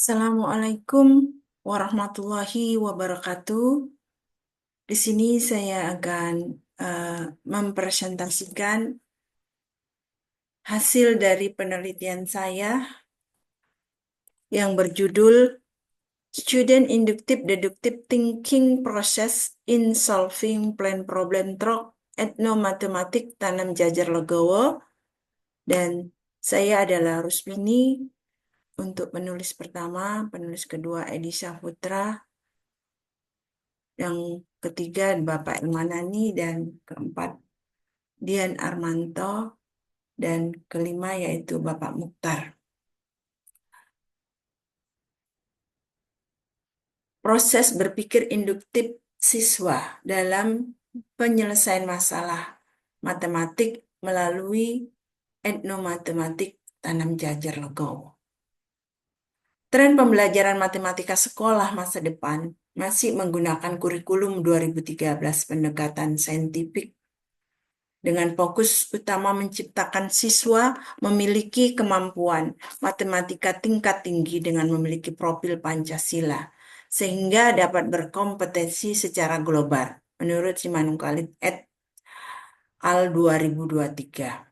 Assalamualaikum warahmatullahi wabarakatuh. Di sini saya akan mempresentasikan hasil dari penelitian saya yang berjudul Student Inductive Deductive Thinking Process in Solving Plan Problem Trok Etnomatematik Tanam Jajar Legowo, dan saya adalah Rusmini untuk penulis pertama, penulis kedua Edi Saputra, yang ketiga Bapak Ilmanani, dan keempat Dian Armanto, dan kelima yaitu Bapak Mukhtar. Proses berpikir induktif siswa dalam penyelesaian masalah matematik melalui etnomatematik tanam jajar legowo. Tren pembelajaran matematika sekolah masa depan masih menggunakan kurikulum 2013 pendekatan saintifik dengan fokus utama menciptakan siswa memiliki kemampuan matematika tingkat tinggi dengan memiliki profil Pancasila, sehingga dapat berkompetensi secara global, menurut Simanung Khalid et al. 2023.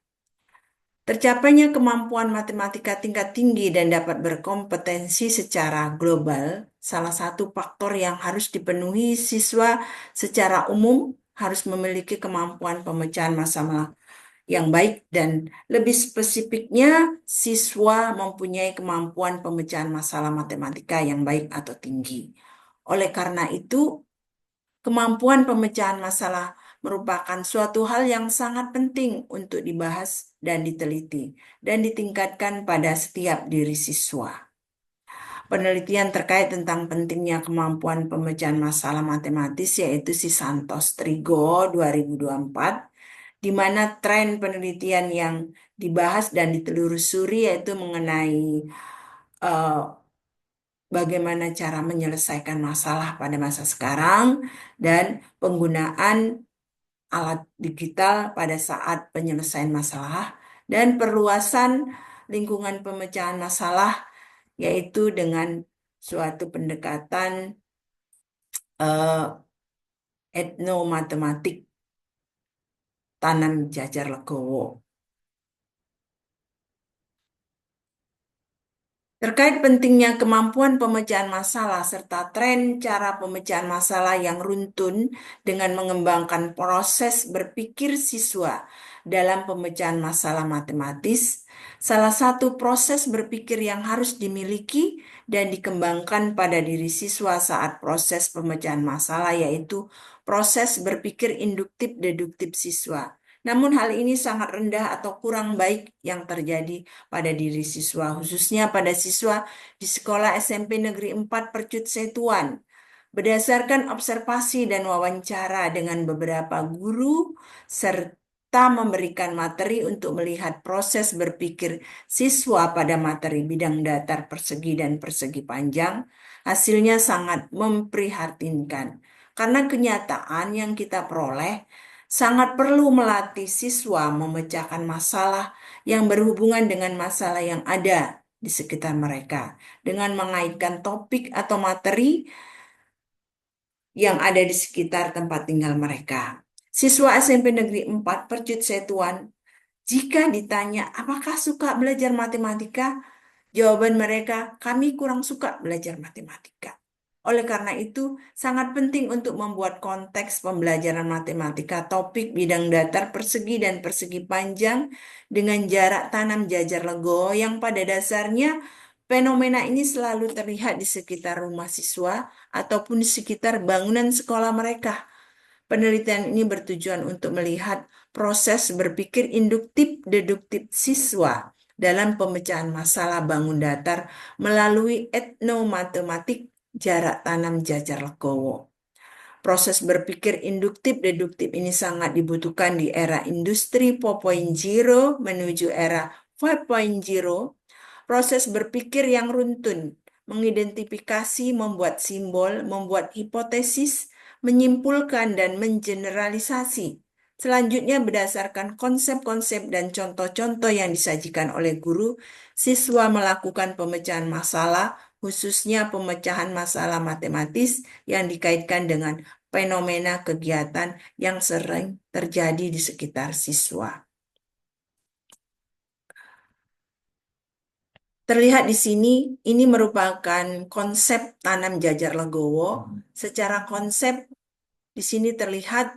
Tercapainya kemampuan matematika tingkat tinggi dan dapat berkompetensi secara global, salah satu faktor yang harus dipenuhi siswa secara umum harus memiliki kemampuan pemecahan masalah yang baik, dan lebih spesifiknya siswa mempunyai kemampuan pemecahan masalah matematika yang baik atau tinggi. Oleh karena itu, kemampuan pemecahan masalah merupakan suatu hal yang sangat penting untuk dibahas dan diteliti dan ditingkatkan pada setiap diri siswa. Penelitian terkait tentang pentingnya kemampuan pemecahan masalah matematis yaitu si Santos Trigo 2024, di mana tren penelitian yang dibahas dan ditelusuri yaitu mengenai eh, bagaimana cara menyelesaikan masalah pada masa sekarang dan penggunaan alat digital pada saat penyelesaian masalah dan perluasan lingkungan pemecahan masalah yaitu dengan suatu pendekatan eh, etnomatematik tanam jajar legowo. Terkait pentingnya kemampuan pemecahan masalah serta tren cara pemecahan masalah yang runtun dengan mengembangkan proses berpikir siswa dalam pemecahan masalah matematis, salah satu proses berpikir yang harus dimiliki dan dikembangkan pada diri siswa saat proses pemecahan masalah yaitu proses berpikir induktif-deduktif siswa. Namun hal ini sangat rendah atau kurang baik yang terjadi pada diri siswa, khususnya pada siswa di sekolah SMP Negeri 4 Percut Setuan. Berdasarkan observasi dan wawancara dengan beberapa guru, serta memberikan materi untuk melihat proses berpikir siswa pada materi bidang datar persegi dan persegi panjang, hasilnya sangat memprihatinkan. Karena kenyataan yang kita peroleh, sangat perlu melatih siswa memecahkan masalah yang berhubungan dengan masalah yang ada di sekitar mereka, dengan mengaitkan topik atau materi yang ada di sekitar tempat tinggal mereka. Siswa SMP Negeri 4 Percut Setuan, jika ditanya apakah suka belajar matematika, jawaban mereka, kami kurang suka belajar matematika. Oleh karena itu, sangat penting untuk membuat konteks pembelajaran matematika topik bidang datar persegi dan persegi panjang dengan jarak tanam jajar legowo yang pada dasarnya fenomena ini selalu terlihat di sekitar rumah siswa ataupun di sekitar bangunan sekolah mereka. Penelitian ini bertujuan untuk melihat proses berpikir induktif-deduktif siswa dalam pemecahan masalah bangun datar melalui etnomatematik jarak tanam jajar legowo. Proses berpikir induktif-deduktif ini sangat dibutuhkan di era industri 4.0 menuju era 5.0. Proses berpikir yang runtun, mengidentifikasi, membuat simbol, membuat hipotesis, menyimpulkan, dan mengeneralisasi. Selanjutnya, berdasarkan konsep-konsep dan contoh-contoh yang disajikan oleh guru, siswa melakukan pemecahan masalah khususnya pemecahan masalah matematis yang dikaitkan dengan fenomena kegiatan yang sering terjadi di sekitar siswa. Terlihat di sini, ini merupakan konsep tanam jajar legowo. Secara konsep, di sini terlihat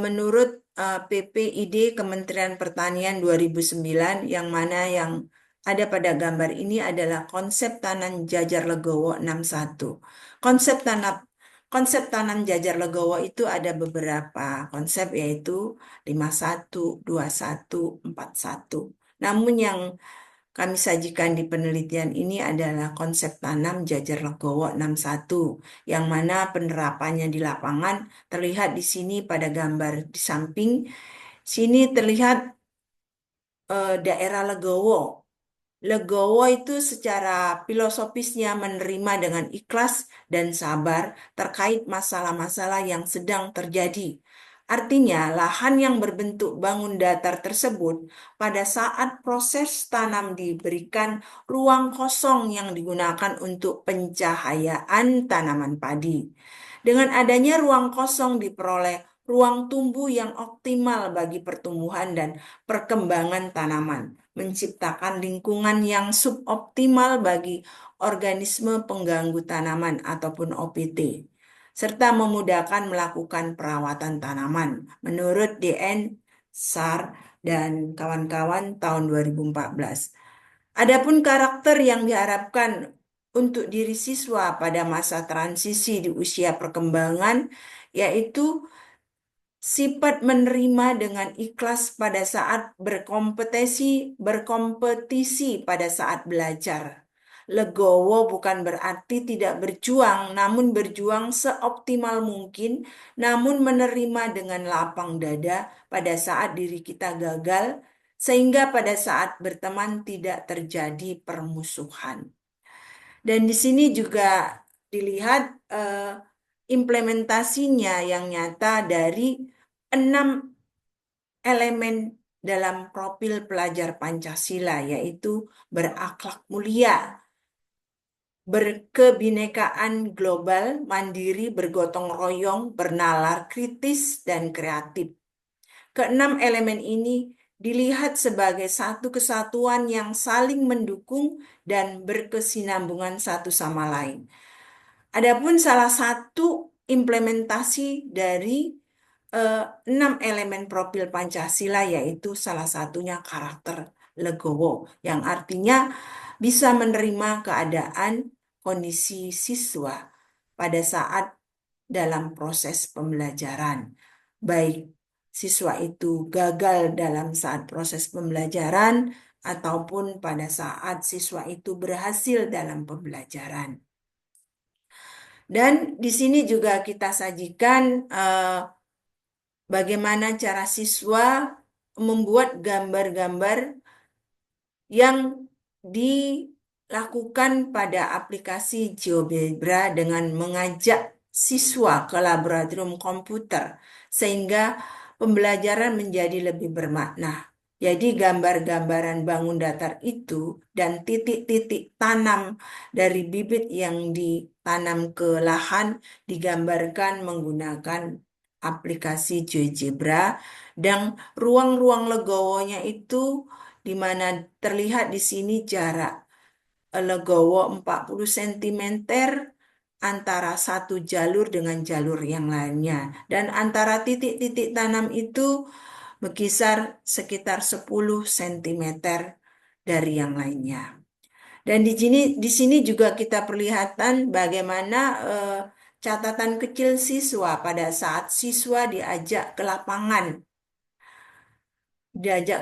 menurut PPID Kementerian Pertanian 2009, yang mana yang ada pada gambar ini adalah konsep tanam jajar legowo 61. Konsep tanam Konsep tanam jajar legowo itu ada beberapa konsep, yaitu 51, 21, 41. Namun yang kami sajikan di penelitian ini adalah konsep tanam jajar legowo 61, yang mana penerapannya di lapangan terlihat di sini pada gambar di samping. Sini terlihat daerah Legowo. Legowo itu secara filosofisnya menerima dengan ikhlas dan sabar terkait masalah-masalah yang sedang terjadi. Artinya, lahan yang berbentuk bangun datar tersebut pada saat proses tanam diberikan ruang kosong yang digunakan untuk pencahayaan tanaman padi. Dengan adanya ruang kosong diperoleh ruang tumbuh yang optimal bagi pertumbuhan dan perkembangan tanaman, menciptakan lingkungan yang suboptimal bagi organisme pengganggu tanaman ataupun OPT, serta memudahkan melakukan perawatan tanaman menurut DN SAR dan kawan-kawan tahun 2014. Adapun karakter yang diharapkan untuk diri siswa pada masa transisi di usia perkembangan, yaitu sifat menerima dengan ikhlas pada saat berkompetisi pada saat belajar. Legowo bukan berarti tidak berjuang, namun berjuang seoptimal mungkin, namun menerima dengan lapang dada pada saat diri kita gagal, sehingga pada saat berteman tidak terjadi permusuhan. Dan di sini juga dilihat implementasinya yang nyata dari 6 elemen dalam profil pelajar Pancasila, yaitu berakhlak mulia, berkebinekaan global, mandiri, bergotong royong, bernalar kritis, dan kreatif. Keenam elemen ini dilihat sebagai satu kesatuan yang saling mendukung dan berkesinambungan satu sama lain. Adapun salah satu implementasi dari 6 elemen profil Pancasila, yaitu salah satunya karakter legowo, yang artinya bisa menerima keadaan kondisi siswa pada saat dalam proses pembelajaran. Baik siswa itu gagal dalam saat proses pembelajaran ataupun pada saat siswa itu berhasil dalam pembelajaran. Dan di sini juga kita sajikan bagaimana cara siswa membuat gambar-gambar yang dilakukan pada aplikasi GeoGebra dengan mengajak siswa ke laboratorium komputer, sehingga pembelajaran menjadi lebih bermakna. Jadi gambar-gambaran bangun datar itu dan titik-titik tanam dari bibit yang ditanam ke lahan digambarkan menggunakan aplikasi GeoGebra, dan ruang-ruang legowonya itu di mana terlihat di sini jarak legowo 40 cm antara satu jalur dengan jalur yang lainnya. Dan antara titik-titik tanam itu berkisar sekitar 10 cm dari yang lainnya. Dan di sini juga kita perlihatkan bagaimana catatan kecil siswa pada saat siswa diajak ke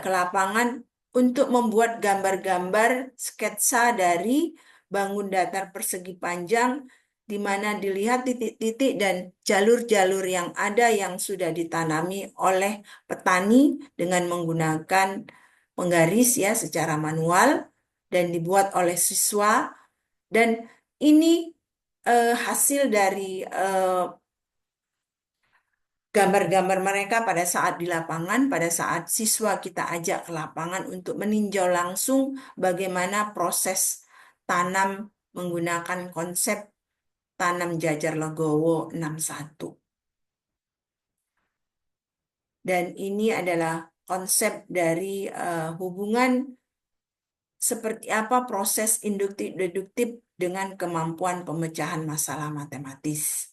lapangan untuk membuat gambar-gambar sketsa dari bangun datar persegi panjang, di mana dilihat titik-titik dan jalur-jalur yang ada yang sudah ditanami oleh petani dengan menggunakan penggaris ya secara manual dan dibuat oleh siswa. Dan ini hasil dari gambar-gambar mereka pada saat di lapangan, pada saat siswa kita ajak ke lapangan untuk meninjau langsung bagaimana proses tanam menggunakan konsep tanam jajar legowo 61. Dan ini adalah konsep dari hubungan seperti apa proses induktif-deduktif dengan kemampuan pemecahan masalah matematis.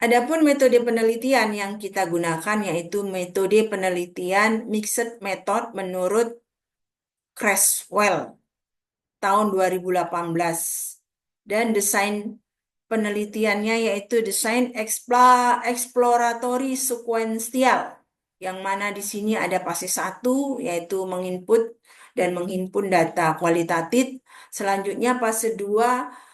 Adapun metode penelitian yang kita gunakan yaitu metode penelitian mixed method menurut Creswell tahun 2018. Dan desain penelitiannya yaitu desain eksploratory sekuensial, yang mana di sini ada fase 1 yaitu menginput dan menghimpun data kualitatif. Selanjutnya fase 2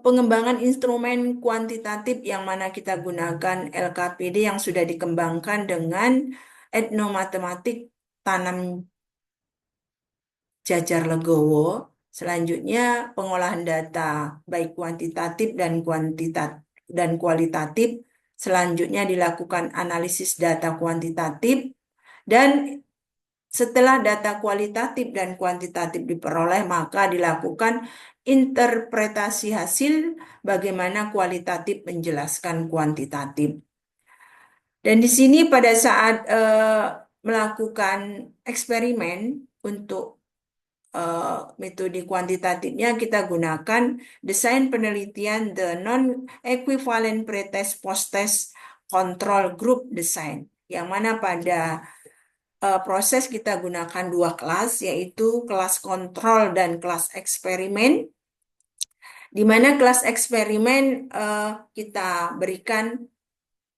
pengembangan instrumen kuantitatif yang mana kita gunakan LKPD yang sudah dikembangkan dengan etnomatematik tanam jajar legowo. Selanjutnya pengolahan data baik kuantitatif dan kualitatif. Selanjutnya dilakukan analisis data kuantitatif dan setelah data kualitatif dan kuantitatif diperoleh, maka dilakukan interpretasi hasil bagaimana kualitatif menjelaskan kuantitatif. Dan di sini pada saat melakukan eksperimen untuk metode kuantitatifnya, kita gunakan desain penelitian the non-equivalent pretest post-test control group design, yang mana pada proses kita gunakan 2 kelas, yaitu kelas kontrol dan kelas eksperimen, di mana kelas eksperimen kita berikan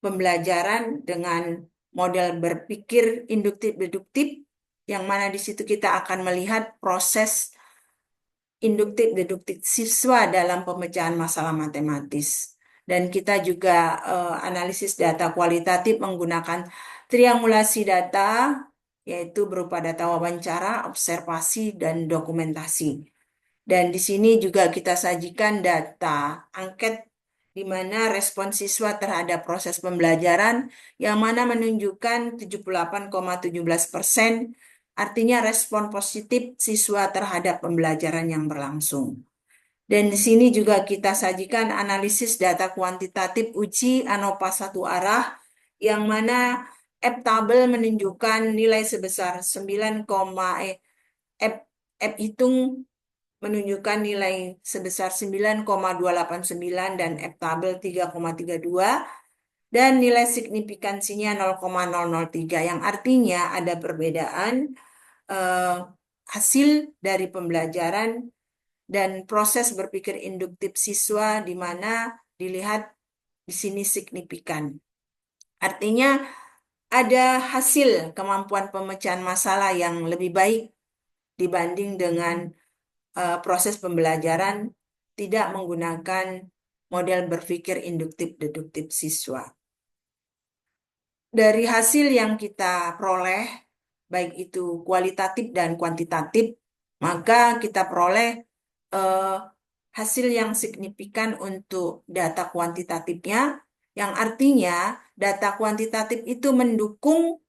pembelajaran dengan model berpikir induktif-deduktif, yang mana di situ kita akan melihat proses induktif-deduktif siswa dalam pemecahan masalah matematis. Dan kita juga analisis data kualitatif menggunakan triangulasi data, yaitu berupa data wawancara, observasi, dan dokumentasi. Dan di sini juga kita sajikan data angket di mana respon siswa terhadap proses pembelajaran yang mana menunjukkan 78,17%, artinya respon positif siswa terhadap pembelajaran yang berlangsung. Dan di sini juga kita sajikan analisis data kuantitatif uji ANOVA satu arah, yang mana F-tabel menunjukkan nilai sebesar 9, F hitung menunjukkan nilai sebesar 9,289 dan F-tabel 3,32 dan nilai signifikansinya 0,003, yang artinya ada perbedaan hasil dari pembelajaran dan proses berpikir induktif siswa di mana dilihat di sini signifikan. Artinya ada hasil kemampuan pemecahan masalah yang lebih baik dibanding dengan proses pembelajaran tidak menggunakan model berpikir induktif-deduktif siswa. Dari hasil yang kita peroleh, baik itu kualitatif dan kuantitatif, maka kita peroleh hasil yang signifikan untuk data kuantitatifnya, yang artinya data kuantitatif itu mendukung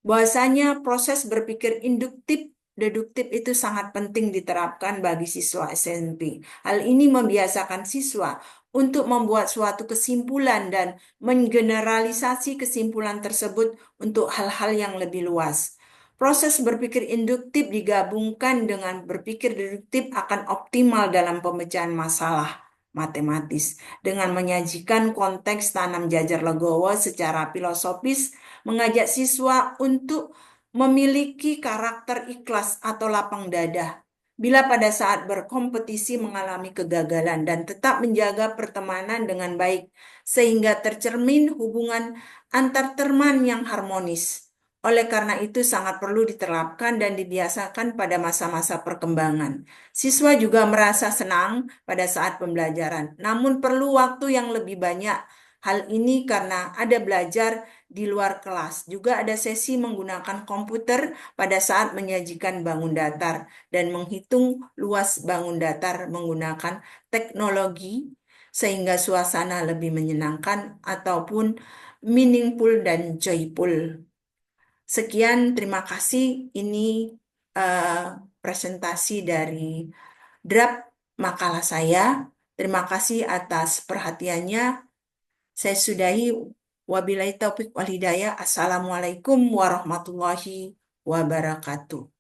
bahwasanya proses berpikir induktif deduktif itu sangat penting diterapkan bagi siswa SMP. Hal ini membiasakan siswa untuk membuat suatu kesimpulan dan menggeneralisasi kesimpulan tersebut untuk hal-hal yang lebih luas. Proses berpikir induktif digabungkan dengan berpikir deduktif akan optimal dalam pemecahan masalah matematis dengan menyajikan konteks tanam jajar legowo secara filosofis, mengajak siswa untuk memiliki karakter ikhlas atau lapang dada bila pada saat berkompetisi mengalami kegagalan dan tetap menjaga pertemanan dengan baik sehingga tercermin hubungan antar teman yang harmonis. Oleh karena itu sangat perlu diterapkan dan dibiasakan pada masa-masa perkembangan. Siswa juga merasa senang pada saat pembelajaran, namun perlu waktu yang lebih banyak. Hal ini karena ada belajar di luar kelas. Juga ada sesi menggunakan komputer pada saat menyajikan bangun datar dan menghitung luas bangun datar menggunakan teknologi sehingga suasana lebih menyenangkan ataupun meaningful dan joyful. Sekian, terima kasih. Ini presentasi dari draft makalah saya. Terima kasih atas perhatiannya. Saya sudahi. Wabillahi taufik wal hidayah. Assalamualaikum warahmatullahi wabarakatuh.